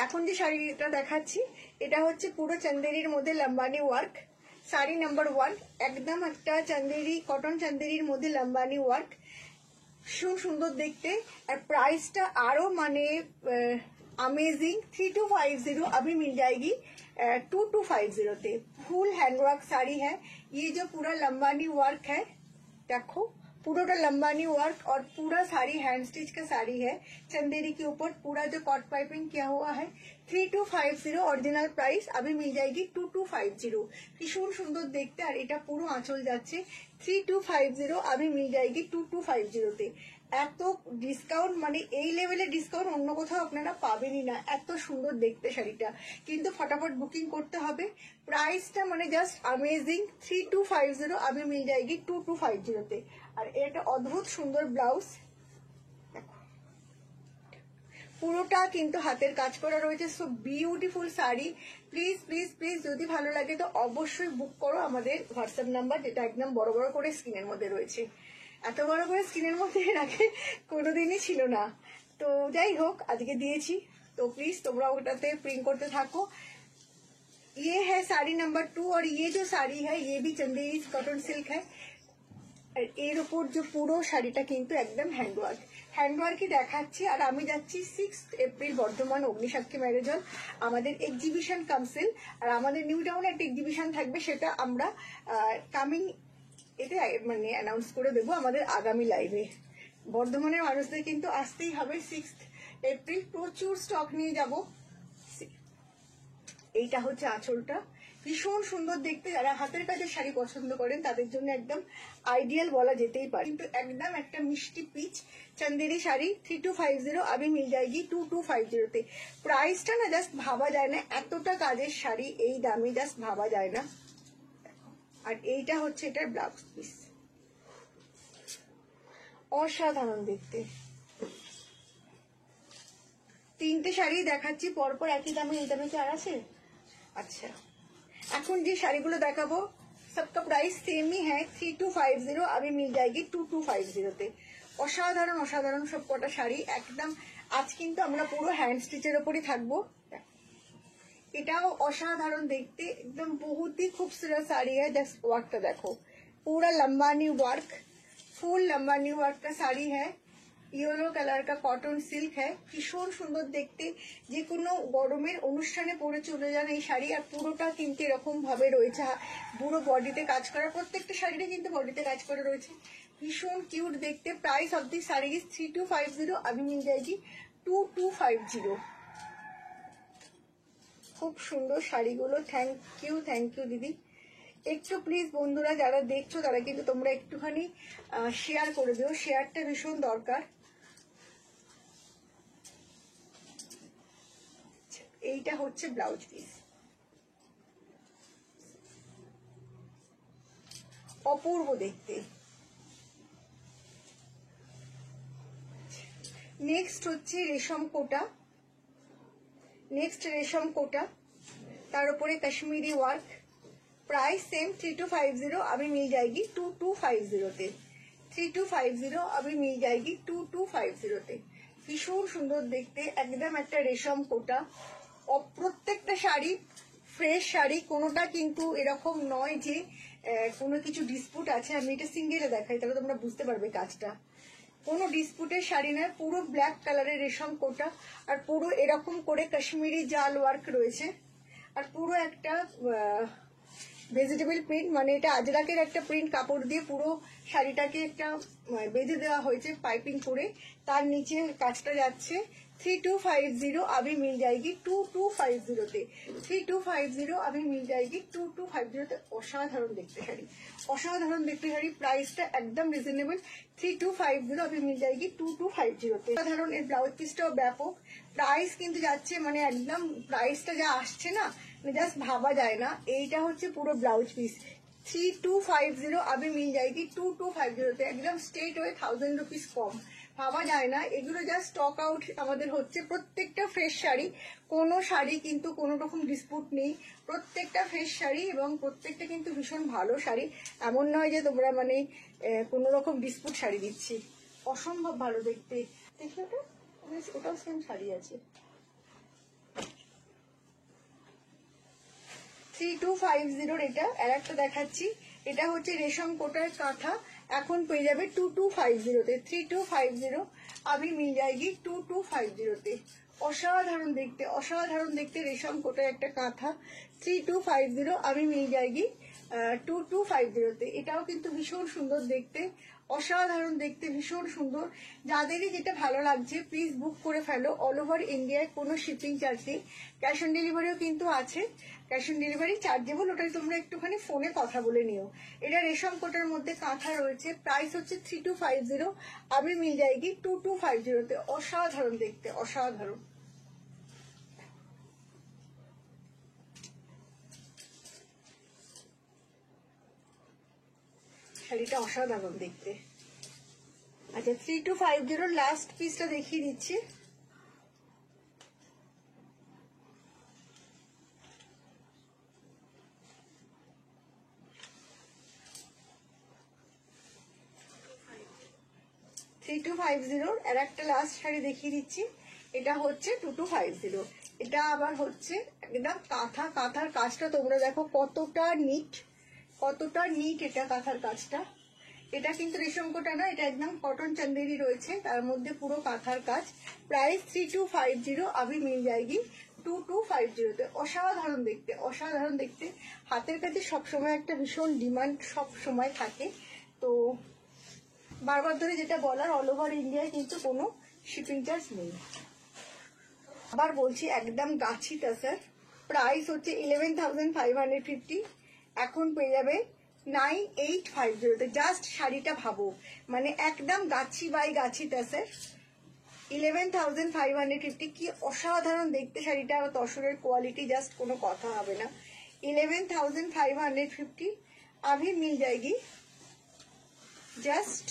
এখন যে শাড়িটা দেখাচ্ছি এটা হচ্ছে পুরো চন্দেরির মধ্যে লম্বানি ওয়ার্ক, শাড়ি নাম্বার 1, একদম একটা চন্দেরি কটন চন্দেরির মধ্যে লম্বানি ওয়ার্ক, ভীষণ সুন্দর দেখতে। আর प्राइसটা আরো মানে अमेजिंग 3250 अभी मिल जाएगी 2250 पे। फुल हैंडवर्क साड़ी है, ये जो पूरा लंबानी वर्क है, देखो पूरा लंबानी वर्क और पूरा साड़ी हैंड स्टिच का साड़ी है। चंदेरी के ऊपर पूरा जो कॉट पाइपिंग किया हुआ है। 3250 ओरिजिनल प्राइस, अभी मिल जाएगी 2250। भीषण सुंदर देखते और এটা পুরো আঁচল যাচ্ছে 3250, अभी मिल जाएगी 2250 তে। এত ডিসকাউন্ট মানে এই লেভেলের ডিসকাউন্ট অন্য কোথাও আপনারা পাবেনই না। এত সুন্দর দেখতে শাড়িটা, কিন্তু ফটাফট বুকিং করতে হবে। প্রাইসটা মানে জাস্ট अमेजिंग 3250, अभी मिल जाएगी 2250 তে। আর এটা অদ্ভুত সুন্দর ব্লাউজ, দেখো পুরোটা কিন্তু হাতের কাজ করা রয়েছে। So beautiful sari. Please please please যদি ভালো লাগে তো অবশ্যই বুক করো আমাদের হোয়াটসঅ্যাপ নাম্বার, যেটা একদম বড় বড় করে স্ক্রিনের মধ্যে রয়েছে। এত বড় করে স্ক্রিনের মধ্যে এর আগে কোনোদিনই ছিল না, তো যাই হোক আজকে দিয়েছি। তো প্লিজ তোমরা ওটাতে প্রিন্ট করতে থাকো। ये है साड़ी नंबर 2 और ये जो साड़ी है ये भी चंदेरी कॉटन सिल्क है। আর এর উপর যে পুরো শাড়িটা কিন্তু একদম হ্যান্ডওয়ার্কই দেখাচ্ছি। আর আমি যাচ্ছি 6 এপ্রিল বর্ধমান অগ্নিসাক্ষী ম্যারেজ হল, আমাদের এক্সিবিশন কাউন্সিল। আর আমাদের নিউ টাউনে একটা এক্সিবিশন থাকবে, সেটা আমরা কামিং এটা মানে অ্যানাউন্স করে দেবো আমাদের আগামী লাইভে। বর্ধমানের মানুষদের কিন্তু আসতেই হবে 6 এপ্রিল, প্রচুর স্টক নিয়ে যাব। এইটা হচ্ছে আঁচলটা, ভীষণ সুন্দর দেখতে। যারা হাতের কাজের শাড়ি পছন্দ করেন তাদের জন্য একদম আইডিয়াল বলা যেতেই পারে। কিন্তু একদম একটা মিষ্টি পিচ চন্দেরি শাড়ি 3250, अभी मिल जाएगी 2250 তে। প্রাইসটা না জাস্ট ভাবা যায় না, এতটা কাজের শাড়ি এই দামে জাস্ট ভাবা যায় না। আর এইটা হচ্ছে এটার ব্লাউজ পিস, অসাধারণ দেখতে। তিনটে শাড়ি দেখাচ্ছি পরপর একই দামে, এই দামে কি আর আছে? আচ্ছা, এখন যে শাড়িগুলো দেখাবো सबका प्राइस सेम ही है 3250, अभी मिल जाएगी 2250 তে। অসাধারণ অসাধারণ সব কটা শাড়ি একদম। আজ কিন্তু আমরা পুরো হ্যান্ড স্টিচের উপরই থাকবো। এটাও অসাধারণ দেখতে, एकदम बहुत ही खूबसूरत साड़ी है। जस्ट वर्कটা देखो, पूरा Lambani work, full Lambani work का साड़ी है। येलो कलर का कॉटन सिल्क है, ভীষণ সুন্দর দেখতে। যে কোনো গরমের অনুষ্ঠানে পরে চলে যান এই শাড়ি। আর পুরোটা কিন্তু এরকম ভাবে রয়েছে, পুরো বডিতে কাজ করা, প্রত্যেকটা শাড়িতে কিন্তু বডিতে কাজ করা রয়েছে। ভীষণ কিউট দেখতে। Price of the sari is 3250, अभी मिल जाएगी 2250। খুব সুন্দর শাড়িগুলো। থ্যাংক ইউ দিদি। একটু প্লিজ বন্ধুরা যারা দেখছো তারা কিন্তু তোমরা একটুখানি শেয়ার করে দিও, শেয়ারটা ভীষণ দরকার। এইটা হচ্ছে ব্লাউজ পিস, অপূর্ব দেখতে। নেক্সট হচ্ছে রেশম কোটা, তার উপরে কাশ্মীরি ওয়ার্ক। प्राइस सेम 3250, अभी मिल जाएगी 2250 তে। 3250, अभी मिल जाएगी 2250 তে। ভীষণ সুন্দর দেখতে, একদম একটা রেশম কোটা। প্রত্যেকটা শাড়ি ফ্রেশ শাড়ি, কোনোটা কিন্তু এরকম নয় যে কোনো কিছু ডিসপুট আছে। আমি এটা সিঙ্গেলে দেখাই তাহলে তোমরা বুঝতে পারবে কাজটা। কোনো ডিসপুটের শাড়ি নয়, পুরো ব্ল্যাক কালারের রেশম কোটা। আর পুরো এরকম করে কাশ্মীরি জাল ওয়ার্ক রয়েছে। আর পুরো একটা ভেজিটেবল প্রিন্ট, মানে এটা আজরাকের একটা প্রিন্ট কাপড় দিয়ে পুরো শাড়িটাকে একটা বেঁধে দেওয়া হয়েছে পাইপিং করে। তার নিচে কাজটা যাচ্ছে। 3250, अभी मिल जाएगी 2250 তে। 3250, अभी मिल जाएगी 2250 তে। অসাধারণ দেখতে শাড়ি, অসাধারণ দেখতে শাড়ি। প্রাইসটা একদম রিজনেবল 3250, अभी मिल जाएगी 2250 তে। অসাধারণ। এর ব্লাউজ পিসটাও ব্যাপক। প্রাইস কিন্তু যাচ্ছে মানে একদম প্রাইসটা যা আসছে না, জাস্ট ভাবা যায় না। এইটা হচ্ছে পুরো ব্লাউজ পিস 3250, अभी मिल जाएगी 2250 তে। একদম স্ট্রেট ওয়ে 1000 রুপিস কম, ভাবা যায় না। এগুলো জাস্ট স্টক আউট আমাদের হচ্ছে। প্রত্যেকটা ফ্রেশ শাড়ি, কোনো শাড়ি কিন্তু কোনো রকম ডিসপুট নেই। প্রত্যেকটা ফ্রেশ শাড়ি এবং প্রত্যেকটা কিন্তু ভীষণ ভালো শাড়ি। এমন নয় যে তোমরা মানে কোনো রকম ডিসপুট শাড়ি দিচ্ছি। অসম্ভব ভালো দেখতে। দেখি ওটাও সেম শাড়ি আছে। 3250 এটা। আর একটা দেখাচ্ছি, এটা হচ্ছে রেশম কোটার কাঁথা, এখন পেয়ে যাবে 2250-তে। 3250 अभी मिल जाएगी 2250-তে। অসাধারণ দেখতে, অসাধারণ দেখতে রেশম কোটার একটা কাঁথা 3250 अभी मिल जाएगी 2250-তে। এটাও কিন্তু ভীষণ সুন্দর দেখতে, অসাধারণ দেখতে, ভীষণ সুন্দর। যাদেরই যেটা ভালো লাগছে প্লিজ বুক করে ফেলো। অল ওভার ইন্ডিয়ায় কোনো শিপিং চার্জ নেই, ক্যাশ অন ডেলিভারিও কিন্তু আছে। ক্যাশ অন ডেলিভারি চার্জেবল, ওটাই তোমরা একটুখানি ফোনে কথা বলে নিও। এটা রেশম কোটার মধ্যে কাঁথা রয়েছে, প্রাইস হচ্ছে 3250, আমি মিল যায়গি 2250-তে। অসাধারণ দেখতে, অসাধারণ। শাড়িটা অসাধারণ দেখতে। আচ্ছা 3250 লাস্ট পিসটা দেখিয়ে দিচ্ছি। আর একটা লাস্ট শাড়ি দেখিয়ে দিচ্ছি, এটা হচ্ছে 2250। এটা আবার হচ্ছে একদম কাঁথা, কাঁথার কাজটা তোমরা দেখো কতটা নিট, কতটা নিট এটা কাঁথার কাজটা। এটা কিন্তু রেশম কোটা না, এটা একদম কটন চান্দেরি রয়েছে, তার মধ্যে পুরো কাঁথার কাজ। প্রাইস 3250, अभी मिल जाएगी 2250-তে। অসাধারণ দেখতে, অসাধারণ দেখতে। হাতের কাছে সবসময় একটা ভীষণ ডিমান্ড সব সময় থাকে। তো বারবার ধরে যেটা বলার, অল ওভার ইন্ডিয়ায় কিন্তু কোনো শিপিং চার্জ নেই। আবার বলছি একদম গাছি টাসার, প্রাইস হচ্ছে 11,550, এখন পেয়ে যাবে 9850-তে। জাস্ট শাড়িটা ভাবো, মানে একদম গাছি বাই গাছি টাসার, 11,550। কি অসাধারণ দেখতে শাড়িটা, আর তসরের কোয়ালিটি জাস্ট কোনো কথা হবে না। 11,550 अभी मिल जाएगी জাস্ট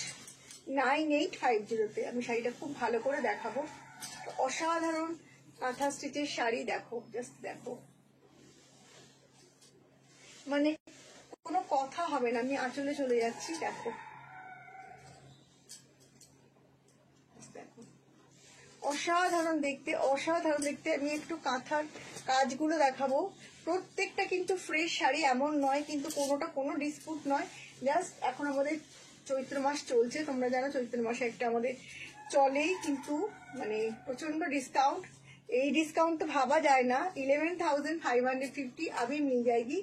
9850-তে। আমি শাড়িটা খুব ভালো করে দেখাবো। অসাধারণ কাঁথা স্টিচের শাড়ি, দেখো জাস্ট দেখো, মানে কোনো কথা হবে না। আমি আঁচলে চলে যাচ্ছি, দেখো দেখো, অসাধারণ দেখতে, অসাধারণ দেখতে। আমি একটু কাঁথার কাজগুলো দেখাবো। প্রত্যেকটা কিন্তু ফ্রেশ শাড়ি, এমন নয় কিন্তু কোনোটা কোনো ডিসপুট নয়। জাস্ট এখন আমাদের চৈত্র মাস চলছে, তোমরা জানো চৈত্র মাসে একটা আমাদের চলেই কিন্তু, মানে প্রচন্ড ডিসকাউন্ট। এই ডিসকাউন্ট তো ভাবা যায় না। 11,550 अभी मिल जाएगी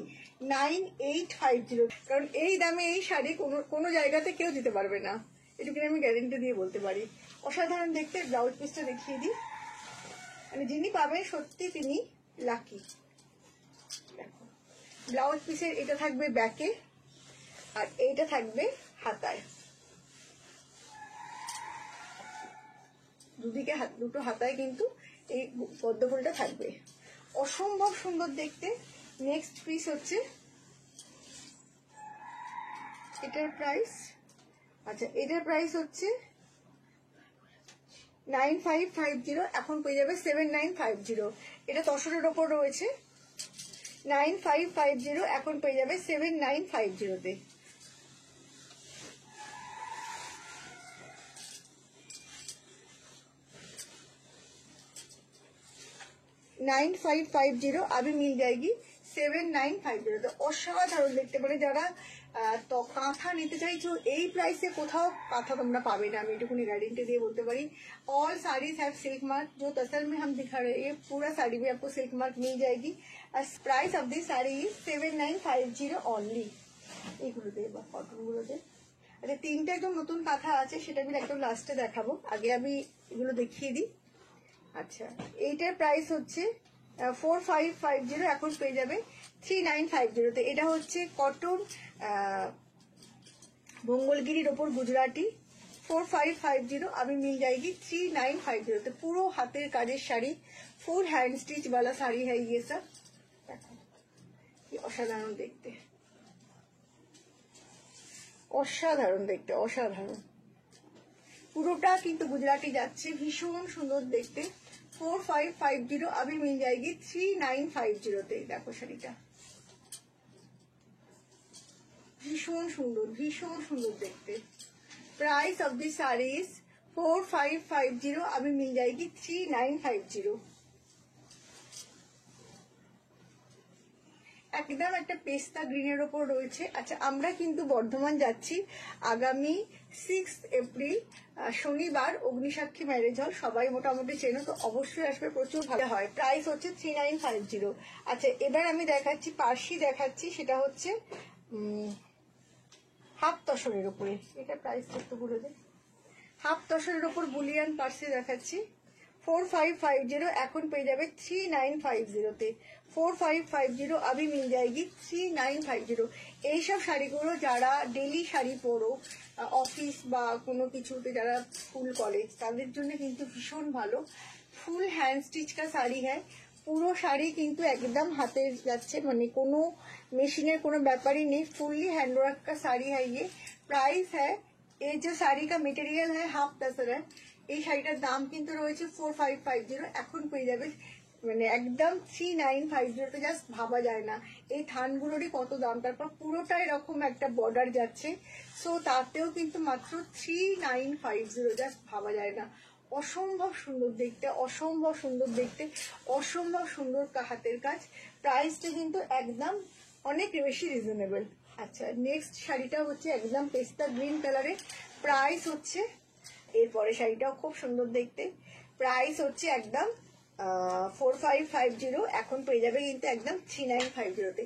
9850, কারণ এই দামে এই শাড়ি কোনো জায়গাতে কেউ দিতে পারবে না, এটুকু আমি গ্যারেন্টি দিয়ে বলতে পারি। অসাধারণ দেখতে। ব্লাউজ পিসটা দেখিয়ে দিই, মানে যিনি পাবেন সত্যি তিনি লাকি। দেখো ব্লাউজ পিসের এটা থাকবে ব্যাকে, আর এইটা থাকবে হাতায়, দুদিকে দুটো হাতায় কিন্তু এই পদ্ম ফুলটা থাকবে। অসম্ভব সুন্দর দেখতে। নেক্সট পিস হচ্ছে এটার প্রাইস, আচ্ছা এটার প্রাইস হচ্ছে 9550, এখন পেয়ে যাবে 7950। এটা তসরের ওপর রয়েছে। 9550, এখন পেয়ে যাবে 7950-তে। 9550 अभी मिल जाएगी 7950-তে। অসাধারণ দেখতে, মানে যারা তো কাঁথা নিতে চাইছো এই প্রাইসে কোথাও কাঁথা তোমরা পাবে না, আমি এটুকুনি গ্যারেंटी দিয়ে বলতে পারি। All saris have silk mark, जो तसल में हम दिखा रहे हैं पूरा साड़ी में आपको सिल्क मार्क मिल जाएगी। और price of this sari is 7950 only. এইগুলোতে বা কটনগুলোতে। আচ্ছা তিনটা একদম নতুন কাঁথা আছে, সেটা আমি একদম লাস্টে দেখাবো, আগে আমি এগুলো দেখিয়ে দিই। আচ্ছা এইটার প্রাইস হচ্ছে 4550, এখন পেয়ে যাবে 3950-তে। এটা হচ্ছে কটন মঙ্গলগিরির ওপর গুজরাটি, 4550 अभी मिल जाएगी 3950-তে। পুরো হাতের কাজের শাড়ি, ফুল হ্যান্ড স্টিচ वाला শাড়ি है ये सब। দেখো কি অসাধারণ দেখতে, অসাধারণ দেখতে, অসাধারণ। পুরোটা কিন্তু গুজরাটি যাচ্ছে, ভীষণ সুন্দর দেখতে। 4550 अभी मिल जाएगी 3950-তে। দেখো শাড়িটা ভীষণ সুন্দর, ভীষণ সুন্দর দেখতে। Price of this sari is 4550, अभी मिल जाएगी 3950। একদম একটা পেস্তা গ্রিনের ওপর রয়েছে। আচ্ছা, আমরা কিন্তু বর্ধমান যাচ্ছি আগামী 6 এপ্রিল শনিবার, অগ্নিসাক্ষী ম্যারেজ হল, সবাই মোটামুটি চেনো, তো অবশ্যই আসবে, প্রচুর ভালো হয়। প্রাইস হচ্ছে 3950। আচ্ছা, এবার আমি দেখাচ্ছি পার্সি দেখাচ্ছি, সেটা হচ্ছে হাফ তসরের উপরে। এটা প্রাইস একটু বলে দেয়। হাফ তসরের উপর বুলিয়ান পার্সি দেখাচ্ছি 4550, এখন পেয়ে যাবে 3950-তে। 4550 अभी मिल जाएगी 3950। এইসব শাড়িগুলো যারা ডেলি শাড়ি পরো, অফিস বা কোনো কিছুতে যারা স্কুল কলেজ, তাদের জন্য কিন্তু ভীষণ ভালো। ফুল হ্যান্ড স্টিচ কা শাড়ি হ্যাঁ, পুরো শাড়ি কিন্তু একদম হাতে যাচ্ছে, মানে কোনো মেশিনের কোনো ব্যাপারই নেই, ফুললি হ্যান্ডওয়ার্ক কা শাড়ি হ্যাঁ ये। प्राइस है, এই যে শাড়ি কা মেটেরিয়াল হ্যাঁ হাফ তসর है। এই শাড়িটার দাম কিন্তু রয়েছে 4550, এখন পেয়ে যাবে মানে একদম 3950-তে। জাস্ট ভাবা যায় না এই থানগুলোরই কত দাম, তারপর পুরোটা এরকম একটা বর্ডার যাচ্ছে, সো তাতেও কিন্তু মাত্র 3950। জাস্ট ভাবা যায় না, অসম্ভব সুন্দর দেখতে, অসম্ভব সুন্দর দেখতে, অসম্ভব সুন্দর হাতের কাজ। প্রাইসটা কিন্তু একদম অনেক বেশি রিজনেবল। আচ্ছা, নেক্সট শাড়িটা হচ্ছে একদম পেস্তা গ্রিন কালারের। প্রাইস হচ্ছে, এরপরে শাড়িটাও খুব সুন্দর দেখতে, প্রাইস হচ্ছে একদম 4550, এখন পেয়ে যাবে কিন্তু একদম 3950-তে।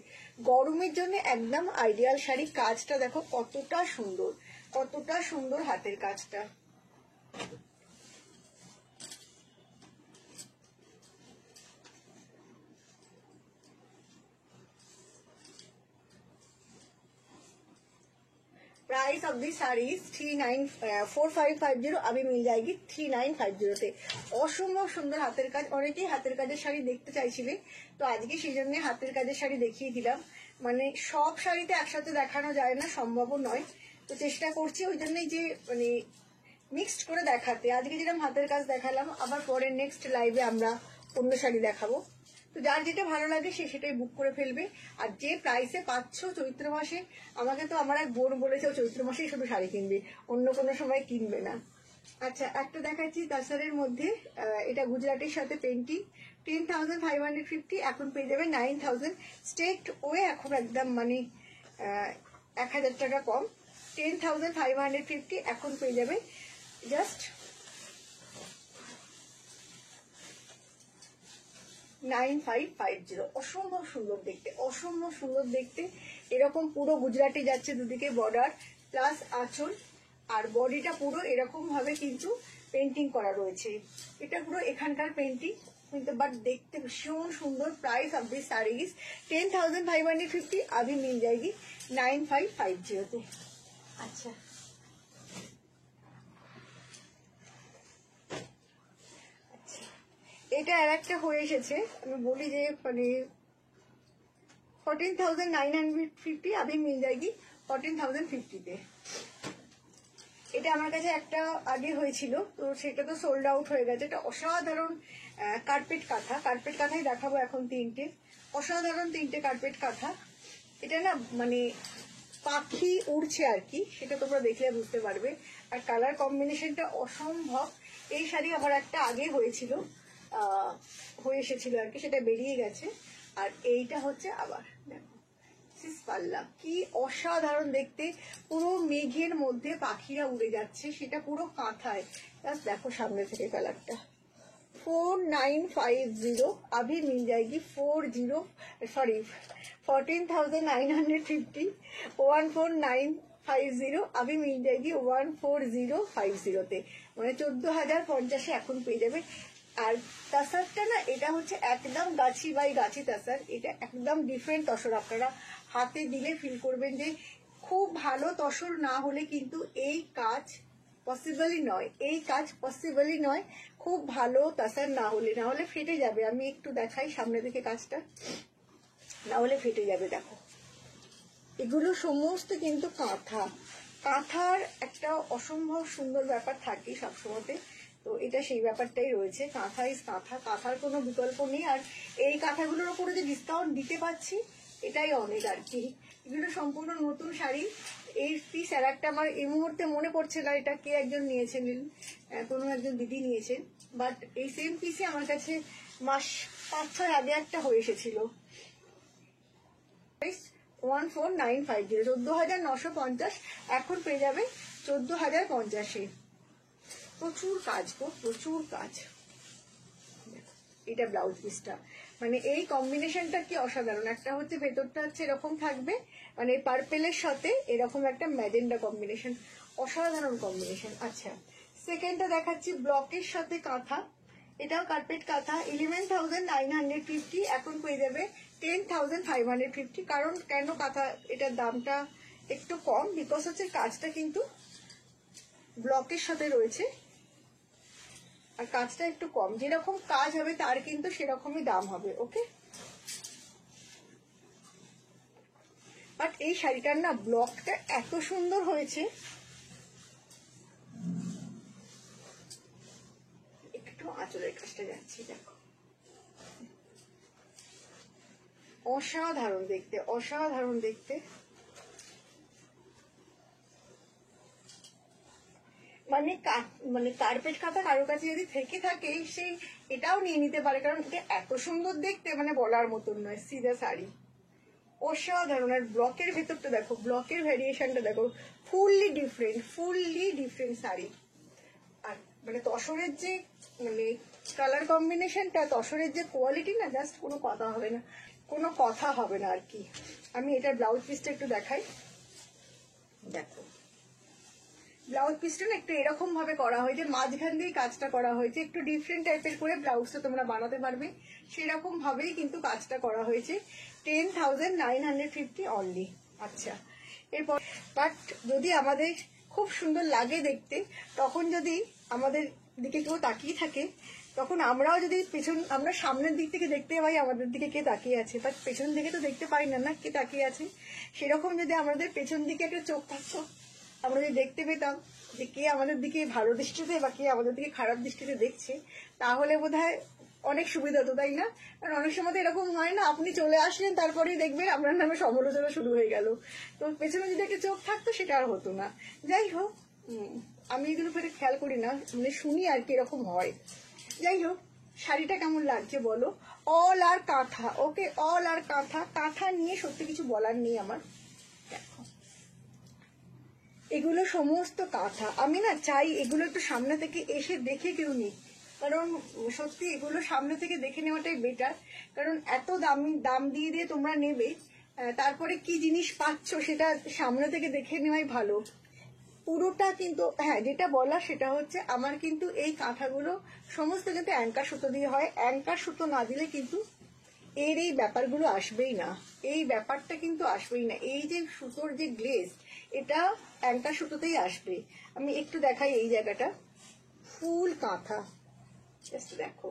গরমের জন্য একদম আইডিয়াল শাড়ি। কাজটা দেখো কতটা সুন্দর, কতটা সুন্দর হাতের কাজটা। प्राइस ऑफ दी साड़ीज 4550, अभी मिल जाएगी 3950-তে। অসম্ভব সুন্দর হাতের কাজ। অনেকেই হাতের কাজের শাড়ি দেখতে চাইছিলে, তো আজকে সেই জন্য হাতের কাজের শাড়ি দেখিয়ে দিলাম। মানে সব শাড়িতে একসাথে দেখানো যায় না, সম্ভবও নয়, তো চেষ্টা করছি ওই জন্যই যে মানে মিক্সড করে দেখাতে। আজকে যেরকম হাতের কাজ দেখালাম, আবার পরে নেক্সট লাইভে আমরা অন্য শাড়ি দেখাবো। তো যার যেটা ভালো লাগে সে সেটাই বুক করে ফেলবে। আর যে প্রাইসে পাচ্ছ চৈত্র মাসে, আমাকে তো আমার এক বোন বলেছে ও চৈত্র মাসেই শুধু শাড়ি কিনবে, অন্য কোনো সময় কিনবে না। আচ্ছা, একটা দেখাচ্ছি তাসারের মধ্যে, এটা গুজরাটের সাথে পেন্টিং, 10,550, এখন পেয়ে যাবে 9000 স্টেট ওয়ে, এখন একদম মানে 1000 টাকা কম। 10,550, এখন পেয়ে যাবে জাস্ট 9550। অসম্ভব সুন্দর দেখতে, অসম্ভব সুন্দর দেখতে। এরকম পুরো গুজরাটি যাচ্ছে, দুদিকে বর্ডার প্লাস আঁচল, আর বডিটা পুরো এরকম ভাবে কিন্তু পেন্টিং করা রয়েছে। এটা পুরো এখানকার পেন্টিং কিন্তু, বাট দেখতে ভীষণ সুন্দর। প্রাইস অফ দিস साड़ीज 10,550, अभी मिल जाएगी 9550-তে। আচ্ছা, এটা আর একটা হয়ে এসেছে, আমি বলি যে মানে 14,950, अभी मिल जाएगी 14,050-তে। এটা আমার কাছে একটা আগে হয়েছিল, তো সেটা তো সোল্ড আউট হয়ে গেছে। এটা অসাধারণ কার্পেট কাঁথা, কার্পেট কাঁথাই দেখাবো এখন তিনটে, অসাধারণ তিনটে কার্পেট কাঁথা। এটা না মানে পাখি উড়ছে আর কি, সেটা তোমরা দেখলে বুঝতে পারবে। আর কালার কম্বিনেশনটা অসম্ভব। এই শাড়ি আমার একটা আগে হয়েছিল, হয়ে এসেছিল আর কি, সেটা বেরিয়ে গেছে। আর এইটা হচ্ছে আবার দেখো পাল্লা, কি অসাধারণ দেখতে, পুরো মেঘের মধ্যে পাখিরা উড়ে যাচ্ছে, সেটা পুরো কাঁথায়। দেখো সামনে থেকে কালারটা। 4950, अभी मिल जाएगी 14,950, 14,950, अभी मिल जाएगी 14,050-তে, মানে 14,050-এ এখন পেয়ে যাবে। আর তাসারটা না, এটা হচ্ছে একদম গাছি বাই গাছি তাসার, এটা একদম ডিফারেন্ট তসর। আপনারা হাতে দিলে ফিল করবেন যে খুব ভালো তসর না হলে কিন্তু এই কাজ পসিবলই নয়, এই কাজ পসিবলই নয় খুব ভালো তাসার না হলে ফেটে যাবে। আমি একটু দেখাই সামনে থেকে কাজটা, না হলে ফেটে যাবে। দেখো এগুলো সমস্ত কিন্তু কাঁথা, কাঁথার একটা অসম্ভব সুন্দর ব্যাপার থাকে সবসময়তে, তো এটা সেই ব্যাপারটাই রয়েছে। কাঁথা ইজ কাঁথা, কাঁথার কোনো বিকল্প নেই। আর এই কাঁথাগুলোর উপরে যে ডিসকাউন্ট দিতে পারছি এটাই অনেক আর কি। এগুলো সম্পূর্ণ নতুন শাড়ি। এই পিস আর একটা আমার এই মুহূর্তে মনে পড়ছে না এটা কে একজন নিয়েছেন, কোনো একজন দিদি নিয়েছেন, বাট এই সেম পিসে আমার কাছে মাস 5-6 আগে একটা হয়ে এসেছিল। 14,950, 14,950, এখন পেয়ে যাবে 14,050-এ। প্রচুর কাজ গো, প্রচুর কাজ। এটা ব্লাউজ পিসটা, মানে এই কম্বিনেশনটা কি অসাধারণ। একটা হচ্ছে ভেতরটা হচ্ছে এরকম থাকবে, মানে পার্পেলের সাথে এরকম একটা ম্যাজেন্ডা কম্বিনেশন, অসাধারণ কম্বিনেশন। আচ্ছা, সেকেন্ডটা দেখাচ্ছি ব্লকের সাথে কাঁথা। এটাও কার্পেট কাঁথা, 11,950, এখন পেয়ে যাবে 10,550। কারণ কেন কাঁথা এটার দামটা একটু কম, বিকজ হচ্ছে কাজটা কিন্তু ব্লকের সাথে রয়েছে, আর কাজটা একটু কম। যেরকম কাজ হবে তার কিন্তু সেরকমই দাম হবে। ওকে, বাট এই শাড়িটার না ব্লকটা এত সুন্দর হয়েছে, একটু আঁচলের কাজটা যাচ্ছি, দেখো অসাধারণ দেখতে, অসাধারণ দেখতে। মানে মানে কার্পেট কাঁথা কারো কাছে যদি থেকে থাকে সেই এটাও নিয়ে নিতে পারে, কারণ এটা এত সুন্দর দেখতে, মানে বলার মতন নয়। সিধা শাড়ি অসাধারণ। আর ব্লকের ভেতরটা দেখো, ব্লকের ভ্যারিয়েশনটা দেখো, ফুললি ডিফারেন্ট শাড়ি। আর মানে তসরের যে মানে কালার কম্বিনেশনটা, তসরের যে কোয়ালিটি না, জাস্ট কোনো কথা হবে না, কোনো কথা হবে না আর কি। আমি এটার ব্লাউজ পিসটা একটু দেখাই, দেখো ব্লাউজ পিসটা না একটু এরকম ভাবে করা হয়েছে, মাঝখান দিয়ে কাজটা করা হয়েছে, একটু ডিফারেন্ট টাইপের করে ব্লাউজটা তোমরা বানাতে পারবে, সেরকম ভাবেই কিন্তু কাজটা করা হয়েছে। 10,950 অনলি। আচ্ছা, এরপর বাট যদি আমাদের খুব সুন্দর লাগে দেখতে, তখন যদি আমাদের দিকে কেউ তাকিয়ে থাকে, তখন আমরাও যদি আমরা সামনের দিক থেকে দেখতে পাই আমাদের দিকে কে তাকিয়ে আছে, বাট পেছন দিকে তো দেখতে পাই না, না কে তাকিয়ে আছে। সেরকম যদি আমাদের পেছন দিকে একটা চোখ থাকতো, আমরা যদি দেখতে পেতাম যে কে আমাদের দিকে ভালো দৃষ্টিতে বা কে আমাদের দিকে খারাপ দৃষ্টিতে দেখছে, তাহলে বোধহয় অনেক সুবিধা হতো, তাই না? কারণ অনেক সময় তো এরকম হয় না, আপনি চলে আসলেন তারপরেই দেখবেন আপনার নামে সমালোচনা শুরু হয়ে গেল। তো পেছনে যদি একটা চোখ থাকতো সেটা আর হতো না। যাই হোক, আমি এগুলো ফের খেয়াল করি না, মানে শুনি আর কি এরকম হয়। যাই হোক, শাড়িটা কেমন লাগছে বলো? অল আর কাঁথা, ওকে, অল আর কাঁথা। কাঁথা নিয়ে সত্যি কিছু বলার নেই আমার। দেখো এগুলো সমস্ত কাঁথা। আমি না চাই এগুলো একটু সামনে থেকে এসে দেখে কেউ নিক, কারণ সত্যি এগুলো সামনে থেকে দেখে নেওয়াটাই বেটার। কারণ এত দাম দিয়ে দিয়ে তোমরা নেবে, তারপরে কি জিনিস পাচ্ছ সেটা সামনে থেকে দেখে নেওয়াই ভালো। পুরোটা কিন্তু, হ্যাঁ যেটা বলা সেটা হচ্ছে, আমার কিন্তু এই কাঁথাগুলো সমস্ত কিন্তু অ্যাঙ্কার সুতো দিয়ে হয়। অ্যাঙ্কার সুতো না দিলে কিন্তু এর এই ব্যাপারগুলো আসবেই না, এই ব্যাপারটা কিন্তু আসবেই না। এই যে সুতোর যে গ্লেজ, এটা অ্যাঙ্কার সুতোতেই আসবে। আমি একটু দেখাই এই জায়গাটা, ফুল কাঁথা, জাস্ট দেখো।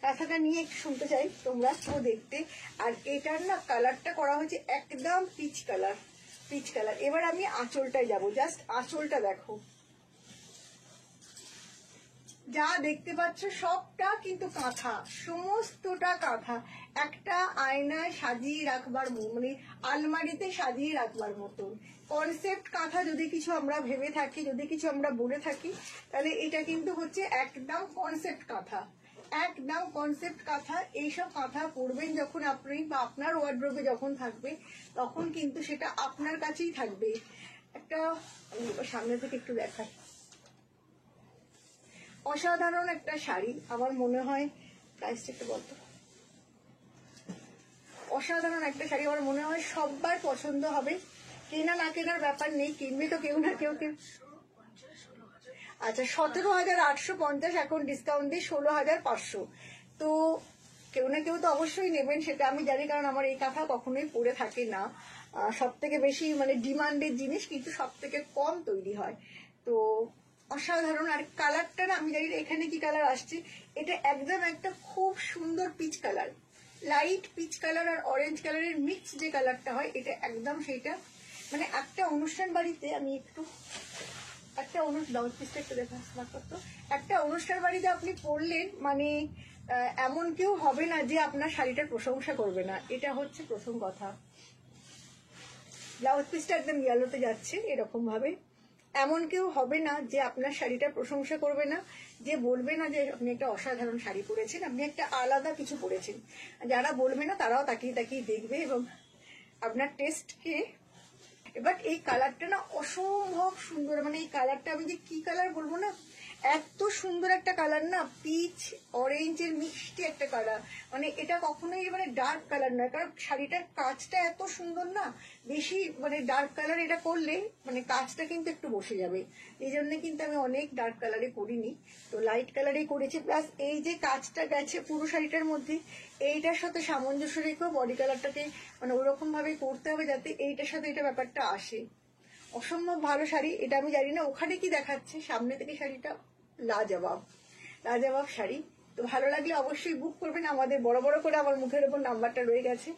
কাঁথাটা নিয়ে একটু শুনতে চাই তোমরা, কেউ দেখতে। আর এটার না কালারটা করা হয়েছে একদম পিচ কালার, পিচ কালার। এবার আমি আঁচলটায় যাব, জাস্ট আঁচলটা দেখো, যা দেখতে পাচ্ছ সবটা কিন্তু কাঁথা, সমস্তটা কাঁথা। একটা আয়নায় সাজিয়ে রাখবার মানে আলমারিতে সাজিয়ে রাখবার মতো কনসেপ্ট কাঁথা। যদি কিছু আমরা ভেবে থাকি, যদি কিছু আমরা বলে থাকি, তাহলে এটা কিন্তু হচ্ছে একদম কনসেপ্ট কাঁথা, একদম কনসেপ্ট কাঁথা। এইসব কাঁথা পরবেন যখন আপনি, বা আপনার ওয়ার্ড্রোবে যখন থাকবে, তখন কিন্তু সেটা আপনার কাছেই থাকবে। একটা সামনে থেকে একটু দেখাই, অসাধারণ একটা শাড়ি। আমার মনে হয় প্রাইসটা একটু বলতো, অসাধারণ একটা শাড়ি। আমার মনে হয় সবার পছন্দ হবে, কেনা না কেনার ব্যাপার নেই, কিনবে তো কেউ না কেউ। আচ্ছা, 17,850, এখন ডিসকাউন্ট দিয়ে 16,500। তো কেউ না কেউ তো অবশ্যই নেবেন, সেটা আমি জানি, কারণ আমার এই কাঁথা কখনোই পরে থাকে না। সব থেকে বেশি মানে ডিমান্ডের জিনিস, কিন্তু সব থেকে কম তৈরি হয়। তো অসাধারণ। আর কালারটা না আমি জানি এখানে কি কালার আসছে, এটা একদম একটা খুব সুন্দর peach colour, light peach colour আর অরেঞ্জ কালারের মিক্স যে কালারটা হয়, এটা একদম সেইটা। মানে একটা অনুষ্ঠান বাড়িতে, আমি একটু একটা ব্লাউজ পিসটা একটু দেখা করতো, একটা অনুষ্ঠান বাড়িতে আপনি পরলেন, মানে এমন কেউ হবে না যে আপনার শাড়িটার প্রশংসা করবে না, এটা হচ্ছে প্রথম কথা। ব্লাউজ পিসটা একদম ইয়েলোতে যাচ্ছে এরকম ভাবে, এমন কেউ হবে না যে আপনার শাড়িটা প্রশংসা করবে না, যে বলবে না যে আপনি একটা অসাধারণ শাড়ি পরেছেন, আপনি একটা আলাদা কিছু পরেছেন। যারা বলবে না তারাও তাকিয়ে তাকিয়ে দেখবে এবং আপনার টেস্টকে। এবার এই কালারটা না অসম্ভব সুন্দর, মানে এই কালারটা আমি যে কি কালার বলবো না, এত সুন্দর একটা কালার না, পিচ অরেঞ্জের মিষ্টি একটা কালার। মানে এটা কখনোই মানে ডার্ক কালার নয়, কারণ শাড়িটার কাজটা এত সুন্দর না, বেশি মানে ডার্ক কালার এটা করলে মানে কাজটা কিন্তু একটু বসে যাবে। এই জন্য কিন্তু আমি অনেক ডার্ক কালারে করিনি, তো লাইট কালারেই করেছি। প্লাস এই যে কাজটা গেছে পুরো শাড়িটার মধ্যে, এইটার সাথে সামঞ্জস্য রেখেও বডি কালারটাকে মানে ওরকম ভাবে করতে হবে যাতে এইটার সাথে এটা ব্যাপারটা আসে। অসম্ভব ভালো শাড়ি। এটা আমি জানি না ওখানে কি দেখাচ্ছে, সামনে থেকে শাড়িটা লাজবাব লাজবাব শাড়ি। তো ভালো লাগলে অবশ্যই বুক করবেন। আমাদের বড় বড় করে আমার মুখের ওপর নাম্বারটা রয়ে গেছে,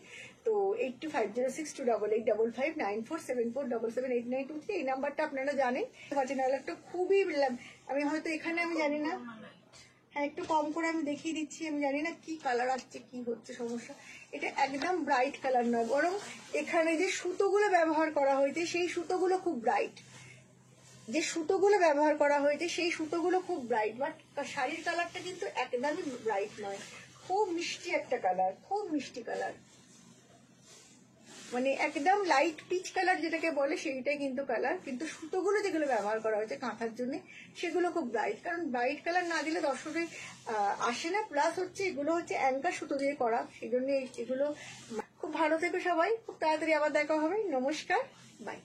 তো 825062889474778923 এই নাম্বারটা আপনারা জানেন। একটা খুবই আমি হয়তো এখানে আমি জানি না, হ্যাঁ একটু কম করে আমি দেখিয়ে দিচ্ছি। আমি জানি না কি কালার আসছে, কি হচ্ছে সমস্যা। এটা একদম ব্রাইট কালার নয়, বরং এখানে যে সুতোগুলো ব্যবহার করা হয়েছে সেই সুতোগুলো খুব ব্রাইট, যে সুতোগুলো ব্যবহার করা হয়েছে সেই সুতোগুলো খুব ব্রাইট। বাট শাড়ির কালারটা কিন্তু একদমই ব্রাইট নয়, খুব মিষ্টি একটা কালার, খুব মিষ্টি কালার, মানে একদম লাইট পিচ কালার যেটাকে বলে সেইটাই কিন্তু কালার। কিন্তু সুতোগুলো যেগুলো ব্যবহার করা হয়েছে কাঁথার জন্য সেগুলো খুব ব্রাইট, কারণ ব্রাইট কালার না দিলে দর্শকের আসে না। প্লাস হচ্ছে এগুলো হচ্ছে অ্যাঙ্কার সুতো দিয়ে করা, সেই জন্য এগুলো। খুব ভালো থেকো সবাই, খুব তাড়াতাড়ি আবার দেখা হবে। নমস্কার, বাই।